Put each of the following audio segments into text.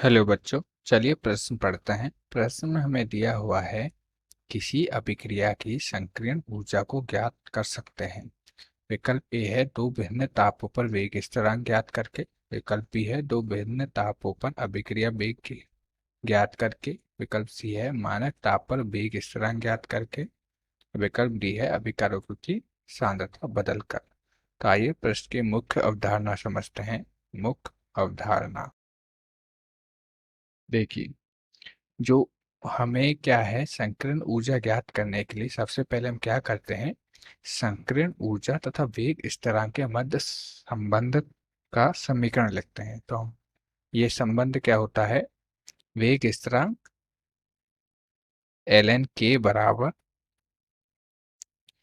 Hello बच्चों, चलिए प्रश्न पढ़ते हैं। प्रश्न में हमें दिया हुआ है किसी अभिक्रिया की संकीर्ण ऊर्जा को ज्ञात कर सकते हैं। विकल्प ए है दो भिन्न तापों पर वेग स्थिरांक ज्ञात करके। विकल्प बी है दो भिन्न तापों पर अभिक्रिया वेग ज्ञात करके। विकल्प सी है मानक ताप पर वेग स्थिरांक ज्ञात करके। विकल्प डी है अभिकारकों की सांद्रता बदलकर। तो आइए प्रश्न की मुख्य अवधारणा समझते हैं। मुख्य अवधारणा देखिए, जो हमें क्या है संकीर्ण ऊर्जा ज्ञात करने के लिए सबसे पहले हम क्या करते हैं, संकीर्ण ऊर्जा तथा वेग स्थिरांक के मध्य संबंध का समीकरण लिखते हैं। तो हम ये संबंध क्या होता है, वेग स्थिरांक ln k बराबर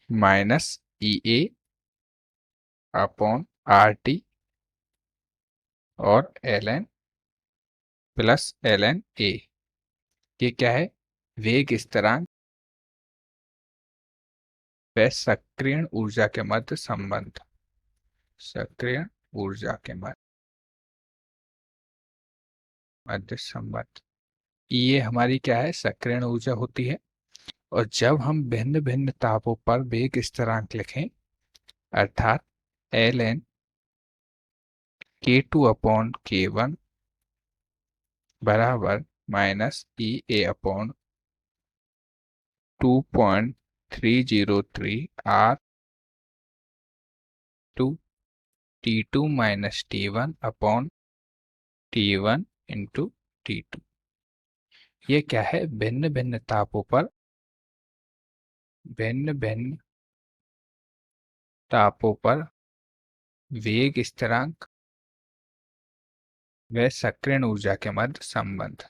minus E A upon R T और ln प्लस ln ए। ये क्या है, वेग स्थिरांक व सक्रिय ऊर्जा के मध्य संबंध। सक्रिय ऊर्जा के मध्य संबंध, ये हमारी क्या है, सक्रिय ऊर्जा होती है। और जब हम भिन्न भिन्न तापों पर वेग स्थिरांक लिखें, अर्थात ln k2 अपॉन k1 बराबर minus E A upon 2.303 R to T2 minus T1 upon T1 into T2। ये क्या है, भिन्न भिन्न तापों पर भिन्न भिन्न तापों पर वेग स्थिरांक व सक्रिय ऊर्जा के मध्य संबंध।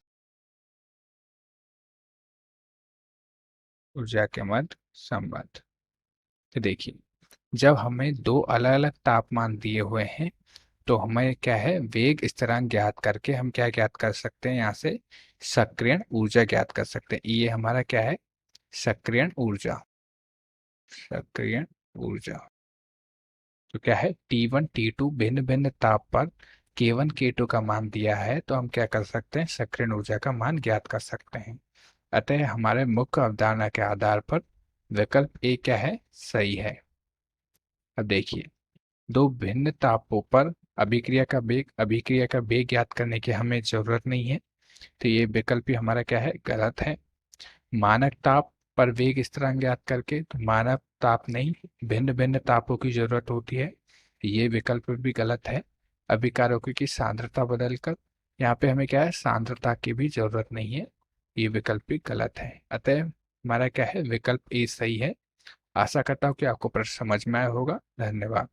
ऊर्जा के मध्य संबंध, तो देखिए, जब हमें दो अलग अलग तापमान दिए हुए हैं तो हमें क्या है, वेग स्थिरांक ज्ञात करके हम क्या ज्ञात कर सकते हैं, यहाँ से सक्रिय ऊर्जा ज्ञात कर सकते हैं। ये हमारा क्या है, सक्रिय ऊर्जा। सक्रिय ऊर्जा तो क्या है, T1 T2 भिन्न भिन्न ताप पर K1 K2 का मान दिया है, तो हम क्या कर सकते हैं, सक्रिय ऊर्जा का मान ज्ञात कर सकते हैं। अतः हमारे मुख्य अवधारणा के आधार पर विकल्प ए क्या है, सही है। अब देखिए, दो भिन्न तापों पर अभिक्रिया का वेग ज्ञात करने की हमें जरूरत नहीं है, तो ये विकल्प भी हमारा क्या है, गलत है। मानक ताप पर वेग स्थिरांक ज्ञात करके, तो मानक ताप नहीं, भिन्न भिन्न तापों की जरूरत होती है, ये विकल्प भी गलत है। अभिकारकों की सांद्रता बदलकर, यहाँ पे हमें क्या है, सांद्रता की भी जरूरत नहीं है, ये विकल्प भी गलत है। अतः हमारा क्या है, विकल्प ए सही है। आशा करता हूँ कि आपको प्रश्न समझ में आया होगा। धन्यवाद।